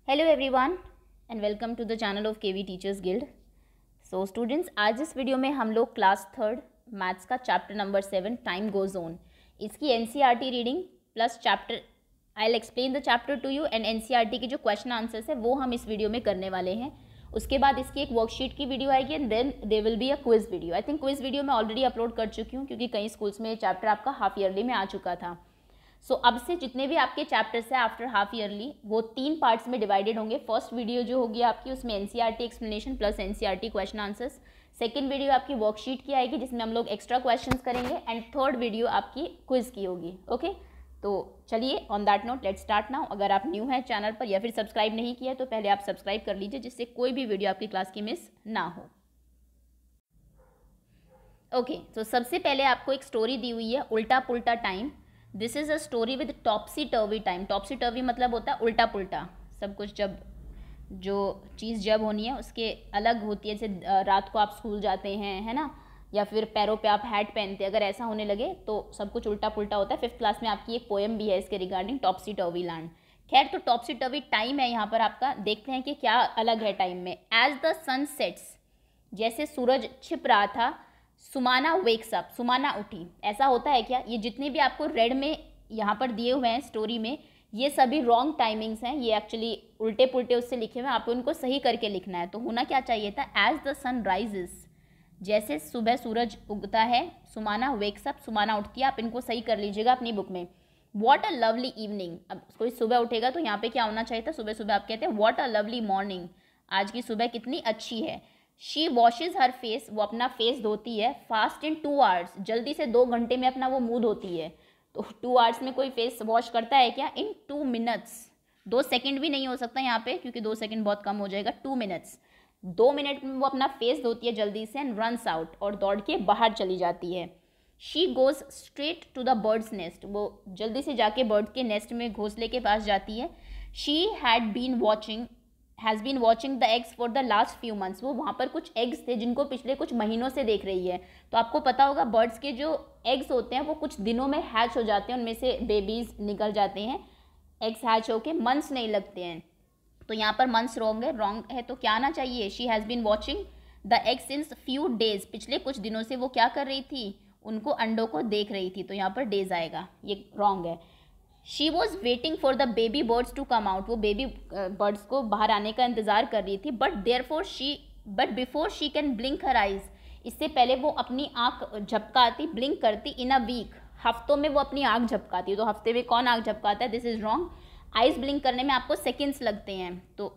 Hello everyone and welcome to the channel of KV teachers guild. So students, आज इस video में हम लोग क्लास थर्ड मैथ्स का chapter number 7 time goes on, इसकी NCERT reading plus chapter I will explain the chapter to you and NCERT के जो question answers है वो हम इस वीडियो में करने वाले हैं। उसके बाद इसकी एक वर्कशीट की वीडियो आएगी and then they will be a quiz video. I think quiz video मैं ऑलरेडी अपलोड कर चुकी हूँ क्योंकि कई स्कूल्स में ये चैप्टर आपका हाफ ईयरली में आ चुका था। सो अब से जितने भी आपके चैप्टर्स हैं आफ्टर हाफ ईयरली वो 3 पार्ट्स में डिवाइडेड होंगे। फर्स्ट वीडियो जो होगी आपकी उसमें NCERT explanation plus NCERT question answers, second video आपकी वर्कशीट की आएगी जिसमें हम लोग एक्स्ट्रा क्वेश्चंस करेंगे एंड थर्ड वीडियो आपकी क्विज की होगी। ओके, तो चलिए on that note let's start now. अगर आप न्यू हैं चैनल पर या फिर सब्सक्राइब नहीं किया तो पहले आप सब्सक्राइब कर लीजिए जिससे कोई भी वीडियो आपकी क्लास की मिस ना हो। ओके, तो सबसे पहले आपको एक स्टोरी दी हुई है उल्टा पुल्टा time. This is a story with topsy turvy time. Topsy turvy मतलब होता है उल्टा पुल्टा सब कुछ, जब जो चीज़ जब होनी है उसके अलग होती है। जैसे रात को आप स्कूल जाते हैं, है ना, या फिर पैरों पे आप हैट पहनते हैं, अगर ऐसा होने लगे तो सब कुछ उल्टा पुल्टा होता है। 5th क्लास में आपकी एक पोएम भी है इसके रिगार्डिंग टॉप्सी टर्वी लैंड। खैर, तो टॉप्सी टर्वी टाइम है यहाँ पर आपका। देखते हैं कि क्या अलग है टाइम में। एज द सन सेट्स, जैसे सूरज छिप रहा था, सुमाना वेक्स अप, सुमाना उठी। ऐसा होता है क्या? ये जितने भी आपको रेड में यहाँ पर दिए हुए हैं स्टोरी में, ये सभी रॉन्ग टाइमिंग्स हैं। ये एक्चुअली उल्टे पुल्टे उससे लिखे हुए हैं, आपको उनको सही करके लिखना है। तो होना क्या चाहिए था? एज द सन राइजेस, जैसे सुबह सूरज उगता है, सुमाना वेक्स अप, सुमाना उठती है। आप इनको सही कर लीजिएगा अपनी बुक में। वॉट अ लवली इवनिंग, अब कोई सुबह उठेगा तो यहाँ पे क्या होना चाहिए था? सुबह सुबह आप कहते हैं वॉट अ लवली मॉर्निंग, आज की सुबह कितनी अच्छी है। शी वॉशेज हर फेस, वो अपना फेस धोती है। फास्ट इन 2 आवर्स, जल्दी से 2 घंटे में अपना वो मुंह धोती है। तो 2 आवर्स में कोई फेस वॉश करता है क्या? इन 2 मिनट्स, 2 सेकंड भी नहीं हो सकता यहाँ पे क्योंकि 2 सेकंड बहुत कम हो जाएगा। 2 मिनट्स, 2 मिनट में वो अपना फेस धोती है जल्दी से एंड रन्स आउट, और दौड़ के बाहर चली जाती है। She goes straight to the bird's nest, वो जल्दी से जाके बर्ड के नेस्ट में घोंसले के पास जाती है। She has been watching the eggs for the last few months, वो वहाँ पर कुछ एग्स थे जिनको पिछले कुछ महीनों से देख रही है। तो आपको पता होगा बर्ड्स के जो एग्स होते हैं वो कुछ दिनों में हैच हो जाते हैं, उनमें से बेबीज निकल जाते हैं, एग्स हैच होके मंथ्स नहीं लगते हैं। तो यहाँ पर मंथ्स रॉन्ग है तो क्या आना चाहिए? She has been watching the eggs since few days, पिछले कुछ दिनों से वो क्या कर रही थी? उनको अंडों को देख रही थी। तो यहाँ पर डेज आएगा, ये रॉन्ग है। She was waiting for the baby birds to come out, वो बेबी बर्ड्स को बाहर आने का इंतजार कर रही थी। But before she can blink her eyes, इससे पहले वो अपनी आंख झपकाती, ब्लिंक करती, इन अ वीक, हफ्तों में वो अपनी आंख झपकाती। तो हफ्ते में कौन आंख झपकाता है? This is wrong. Eyes blink करने में आपको सेकेंड्स लगते हैं, तो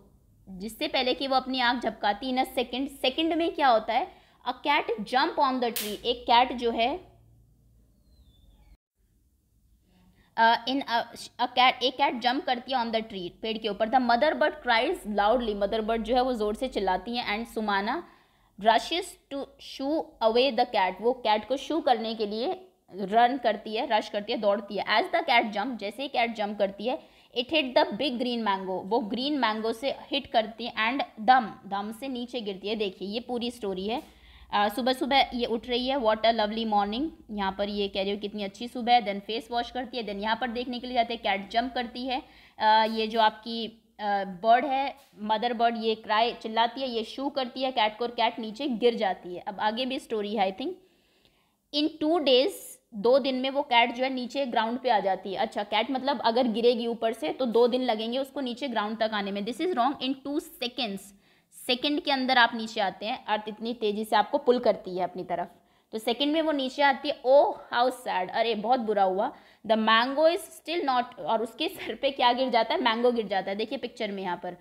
जिससे पहले कि वो अपनी आंख झपकाती, इन अ सेकेंड। सेकेंड में क्या होता है? A cat jump on the tree, एक कैट जो है एक कैट जंप करती है ऑन द ट्री, पेड़ के ऊपर। The mother bird cries loudly, mother bird जो है वो जोर से चिल्लाती है। And Sumana rushes to shoo away the cat, वो कैट को शू करने के लिए रन करती है, रश करती है, दौड़ती है। एज द कैट जंप, जैसे ही कैट जंप करती है, it hit the big green mango, वो ग्रीन मैंगो से हिट करती है एंड दम से नीचे गिरती है। देखिए ये पूरी स्टोरी है। सुबह सुबह ये उठ रही है, व्हाट अ लवली मॉर्निंग, यहाँ पर ये कह रही हो कितनी अच्छी सुबह है। देन फेस वॉश करती है, देन यहाँ पर देखने के लिए जाते हैं, कैट जंप करती है। ये जो आपकी बर्ड है, मदर बर्ड, ये क्राई चिल्लाती है, ये शू करती है कैट को और कैट नीचे गिर जाती है। अब आगे भी स्टोरी है। आई थिंक इन 2 डेज, 2 दिन में वो कैट जो है नीचे ग्राउंड पे आ जाती है। अच्छा, कैट मतलब अगर गिरेगी ऊपर से तो 2 दिन लगेंगे उसको नीचे ग्राउंड तक आने में। This is wrong. In 2 seconds, second के अंदर आप नीचे आते हैं। अर्थ इतनी तेजी से आपको पुल करती है अपनी तरफ, तो सेकंड में वो नीचे आती है। ओह हाउ सैड, अरे बहुत बुरा हुआ। The mango is still not, और उसके सर पे क्या गिर जाता है? मैंगो गिर जाता है। देखिए पिक्चर में यहाँ पर।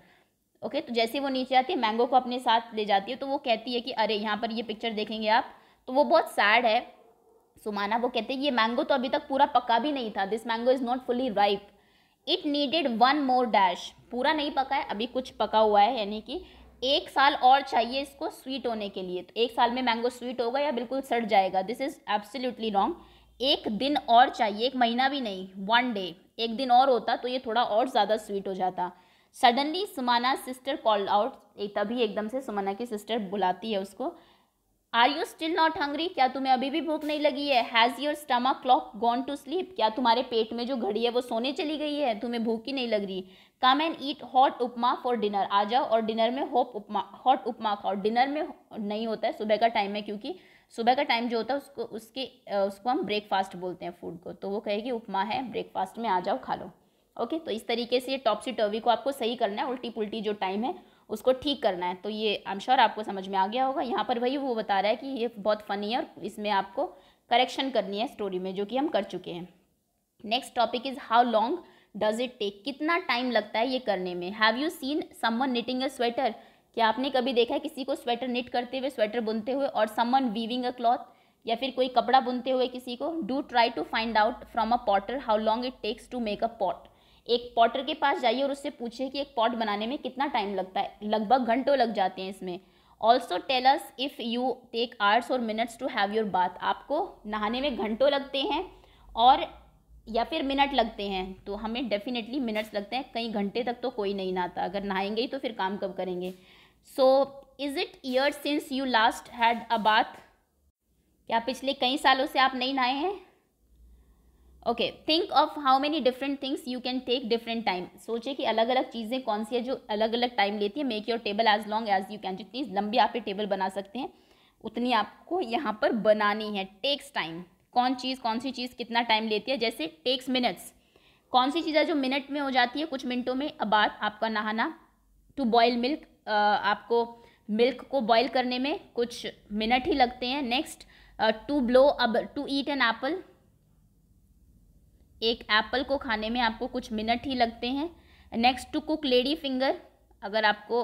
ओके, तो जैसे वो नीचे आती है मैंगो को अपने साथ ले जाती है। तो वो कहती है कि अरे, यहाँ पर ये पिक्चर देखेंगे आप तो वो बहुत सैड है सुमाना। वो कहते हैं ये मैंगो तो अभी तक पूरा पका भी नहीं था। This mango is not fully ripe, it needed 1 more dash, पूरा नहीं पका है, अभी कुछ पका हुआ है, यानी कि 1 साल और चाहिए इसको स्वीट होने के लिए। तो 1 साल में मैंगो स्वीट होगा या बिल्कुल सड़ जाएगा? This is absolutely wrong. 1 दिन और चाहिए, 1 महीना भी नहीं, 1 डे, 1 दिन और होता तो ये थोड़ा और ज़्यादा स्वीट हो जाता। Suddenly Sumana sister called out, तभी एकदम से सुमाना की सिस्टर बुलाती है उसको। Are you still not hungry, क्या तुम्हें अभी भी भूख नहीं लगी है? Has your stomach clock gone to sleep, क्या तुम्हारे पेट में जो घड़ी है वो सोने चली गई है, तुम्हें भूख ही नहीं लग रही? Come and eat hot upma for dinner, आ जाओ और डिनर में हॉट उपमा खाओ। डिनर में नहीं होता है, सुबह का टाइम है, क्योंकि सुबह का टाइम जो होता है उसको हम ब्रेकफास्ट बोलते हैं फूड को। तो वो कहेगी उपमा है ब्रेकफास्ट में, आ जाओ खा लो। ओके, तो इस तरीके से ये टॉप्सी टर्वी को आपको सही करना है, उल्टी पुल्टी जो टाइम है उसको ठीक करना है। तो ये आई एम श्योर आपको समझ में आ गया होगा। यहाँ पर भाई वो बता रहा है कि ये बहुत फ़नी है और इसमें आपको करेक्शन करनी है स्टोरी में, जो कि हम कर चुके हैं। Next topic is how long does it take, कितना टाइम लगता है ये करने में। Have you seen someone knitting a sweater, क्या आपने कभी देखा है किसी को स्वेटर निट करते हुए, स्वेटर बुनते हुए, और समवन वीविंग अ क्लॉथ, या फिर कोई कपड़ा बुनते हुए किसी को। Do try to find out from a potter how long it takes to make a pot, एक पॉटर के पास जाइए और उससे पूछिए कि एक पॉट बनाने में कितना टाइम लगता है, लगभग घंटों लग जाते हैं इसमें। Also tell us if you take hours और minutes to have your bath, आपको नहाने में घंटों लगते हैं और या फिर मिनट लगते हैं। तो हमें डेफिनेटली मिनट्स लगते हैं, कई घंटे तक तो कोई नहीं नहाता, अगर नहाएंगे ही तो फिर काम कब करेंगे। So is it years since you last had a bath, क्या पिछले कई सालों से आप नहीं नहाए हैं। Okay, think of how many different things you can take different time, सोचे कि अलग अलग चीज़ें कौन सी है जो अलग अलग टाइम लेती है। Make your table as long as you can, जितनी लंबी आप ये टेबल बना सकते हैं उतनी आपको यहाँ पर बनानी है। टेक्स टाइम, कौन सी चीज़ कितना टाइम लेती है, जैसे टेक्स मिनट्स, कौन सी चीज़ है जो मिनट में हो जाती है, कुछ मिनटों में। अबाउट आपका नहाना, टू बॉयल मिल्क, आपको मिल्क को बॉयल करने में कुछ मिनट ही लगते हैं। नेक्स्ट टू ब्लो अब टू ईट एन एप्पल, एक एप्पल को खाने में आपको कुछ मिनट ही लगते हैं। Next to cook lady finger, अगर आपको,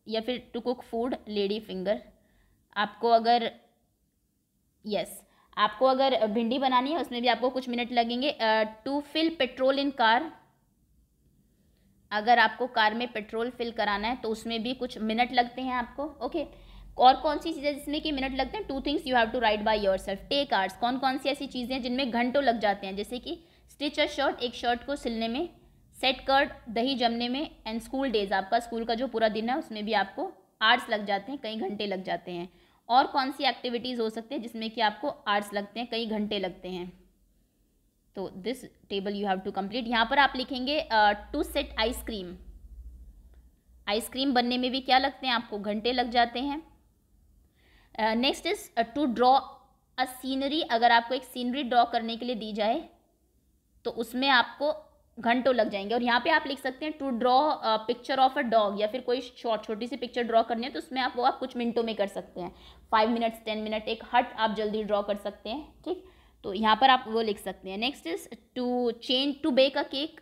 या फिर to cook food lady finger, आपको अगर आपको अगर भिंडी बनानी है उसमें भी आपको कुछ मिनट लगेंगे। To fill petrol in car, अगर आपको कार में पेट्रोल फिल कराना है तो उसमें भी कुछ मिनट लगते हैं आपको। ओके, और कौन सी चीज़ें जिसमें कि मिनट लगते हैं, two things you have to write by yourself. Take hours, कौन सी ऐसी चीज़ें हैं जिनमें घंटों लग जाते हैं, जैसे कि स्टिच अ शर्ट, एक शर्ट को सिलने में। सेट कर्ड, दही जमने में। एंड स्कूल डेज, आपका स्कूल का जो पूरा दिन है उसमें भी आपको आवर्स लग जाते हैं, कई घंटे लग जाते हैं। और कौन सी एक्टिविटीज़ हो सकती है जिसमें कि आपको आवर्स लगते हैं, कई घंटे लगते हैं। तो this table you have to complete. यहाँ पर आप लिखेंगे टू सेट आइसक्रीम, आइसक्रीम बनने में भी क्या लगते हैं आपको, घंटे लग जाते हैं। Next is to draw a scenery, अगर आपको एक सीनरी ड्रॉ करने के लिए दी जाए तो उसमें आपको घंटों लग जाएंगे। और यहाँ पे आप लिख सकते हैं to draw picture of a dog, या फिर कोई छोटी सी पिक्चर ड्रॉ करनी है तो उसमें आप कुछ मिनटों में कर सकते हैं, 5 मिनट्स 10 मिनट, एक हट आप जल्दी ड्रॉ कर सकते हैं। ठीक, तो यहाँ पर आप वो लिख सकते हैं। Next is to bake a cake,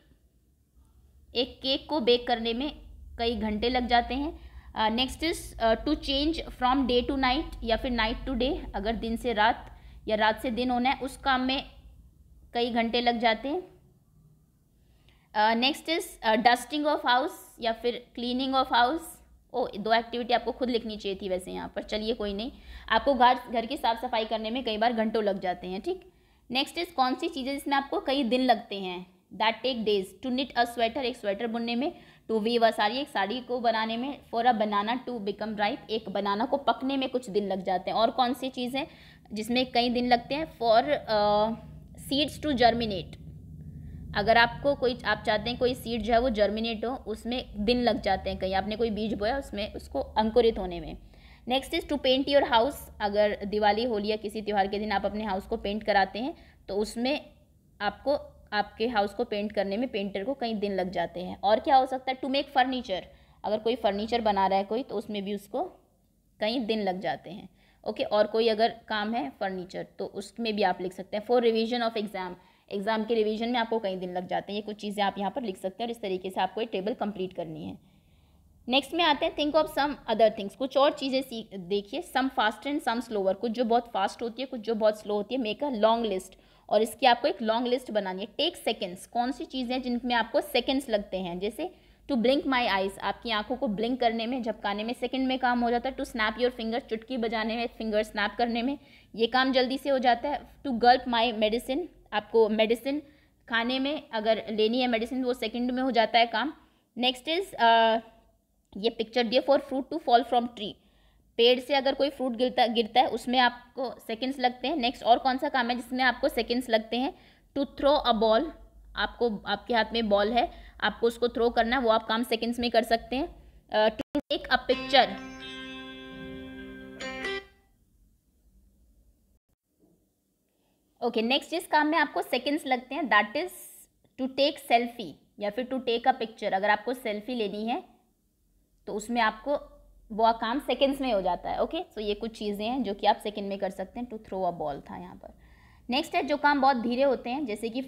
एक केक को बेक करने में कई घंटे लग जाते हैं। Next is to change from day to night, या फिर नाइट टू डे, अगर दिन से रात या रात से दिन होना है उस काम में कई घंटे लग जाते हैं। Next is dusting of house या फिर क्लीनिंग ऑफ हाउस। दो एक्टिविटी आपको खुद लिखनी चाहिए थी वैसे यहाँ पर, चलिए कोई नहीं, आपको घर की साफ सफाई करने में कई बार घंटों लग जाते हैं। ठीक, नेक्स्ट इज कौन सी चीज़ें जिसमें आपको कई दिन लगते हैं, that take days. To knit a sweater, एक स्वेटर बुनने में। टू वीव अ साड़ी, एक साड़ी को बनाने में। For a banana to become ripe, एक बनाना को पकने में कुछ दिन लग जाते हैं। और कौन सी चीज़ें जिसमें कई दिन लगते हैं, फॉर सीड्स टू जर्मिनेट, अगर आपको आप चाहते हैं कोई सीड जो है वो जर्मिनेट हो, उसमें दिन लग जाते हैं, कहीं आपने कोई बीज बोया उसमें उसको अंकुरित होने में। Next is to paint your house, अगर दिवाली होली या किसी त्यौहार के दिन आप अपने हाउस को पेंट कराते हैं तो उसमें आपको आपके हाउस को पेंट करने में पेंटर को कई दिन लग जाते हैं। और क्या हो सकता है, टू मेक फर्नीचर, अगर कोई फर्नीचर बना रहा है कोई तो उसमें भी उसको कई दिन लग जाते हैं। ओके, और कोई अगर काम है फर्नीचर तो उसमें भी आप लिख सकते हैं। For revision of exam, exam के रिवीजन में आपको कई दिन लग जाते हैं। ये कुछ चीज़ें आप यहाँ पर लिख सकते हैं और इस तरीके से आपको ये टेबल कंप्लीट करनी है। नेक्स्ट में आते हैं think of some other things, कुछ और चीज़ें देखिए। Some fast and some slower, कुछ जो बहुत फास्ट होती है कुछ जो बहुत स्लो होती है। मेक अ लॉन्ग लिस्ट, और इसकी आपको एक लॉन्ग लिस्ट बनानी है। टेक सेकेंड्स, कौन सी चीज़ें जिनमें आपको सेकेंड्स लगते हैं, जैसे टू ब्लिंक माई आइज, आपकी आंखों को ब्लिंक करने में झपकाने में सेकंड में काम हो जाता है। टू स्नैप योर फिंगर, चुटकी बजाने में फिंगर स्नैप करने में ये काम जल्दी से हो जाता है। टू गल्प माई मेडिसिन, आपको मेडिसिन खाने में अगर लेनी है मेडिसिन वो सेकंड में हो जाता है काम। नेक्स्ट इज ये पिक्चर दिए, for fruit to fall from tree, पेड़ से अगर कोई फ्रूट गिरता है उसमें आपको सेकंड्स लगते हैं। नेक्स्ट और कौन सा काम है जिसमें आपको सेकंड्स लगते हैं, टू थ्रो अ बॉल, आपको आपके हाथ में बॉल है, आपको उसको थ्रो करना है, वो आप काम सेकेंड्स में कर सकते हैं। To take a picture, okay next जिस काम में आपको सेकेंड्स लगते हैं that is to take selfie या फिर टू टेक अ पिक्चर। अगर आपको सेल्फी लेनी है तो उसमें आपको वो काम सेकेंड्स में हो जाता है। ओके सो ये कुछ चीज़ें हैं जो कि आप सेकेंड में कर सकते हैं। टू थ्रो अ बॉल था यहाँ पर। नेक्स्ट है जो काम बहुत धीरे होते हैं, जैसे कि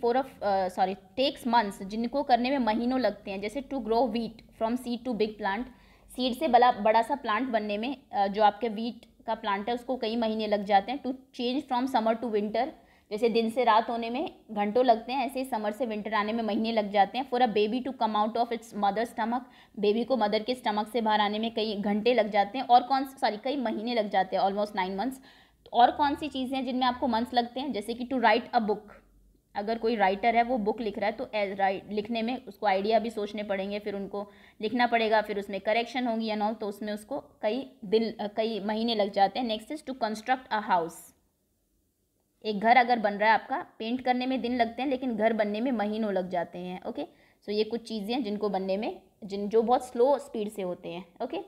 टेक्स मंथ्स, जिनको करने में महीनों लगते हैं, जैसे to grow wheat from seed to big plant. Seed से बड़ा सा प्लांट बनने में जो आपके वीट का प्लांट है उसको कई महीने लग जाते हैं। To change from summer to winter, जैसे दिन से रात होने में घंटों लगते हैं, ऐसे ही समर से विंटर आने में महीने लग जाते हैं। For a baby to come out of its mother stomach, baby को मदर के स्टमक से बाहर आने में कई घंटे लग जाते हैं, और कई महीने लग जाते हैं, ऑलमोस्ट 9 मंथ्स। और कौन सी चीज़ें हैं जिनमें आपको मंथ्स लगते हैं, जैसे कि टू राइट अ बुक, अगर कोई राइटर है वो बुक लिख रहा है तो लिखने में उसको आइडिया भी सोचने पड़ेंगे, फिर उनको लिखना पड़ेगा, फिर उसमें करेक्शन होंगी या नॉल, तो उसमें उसको कई महीने लग जाते हैं। Next is to construct a house, एक घर अगर बन रहा है आपका, पेंट करने में दिन लगते हैं लेकिन घर बनने में महीनों लग जाते हैं। ओके सो ये कुछ चीज़ें हैं जिनको बनने में जो बहुत स्लो स्पीड से होते हैं। Okay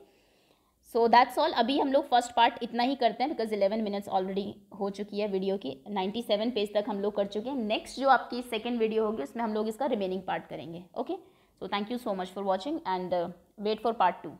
so that's all. अभी हम लोग फर्स्ट पार्ट इतना ही करते हैं बिकॉज 11 मिनट्स ऑलरेडी हो चुकी है वीडियो की, 97 पेज तक हम लोग कर चुके हैं। नेक्स्ट जो आपकी सेकेंड वीडियो होगी उसमें हम लोग इसका रिमेनिंग पार्ट करेंगे। Okay so thank you so much for watching and wait for part 2।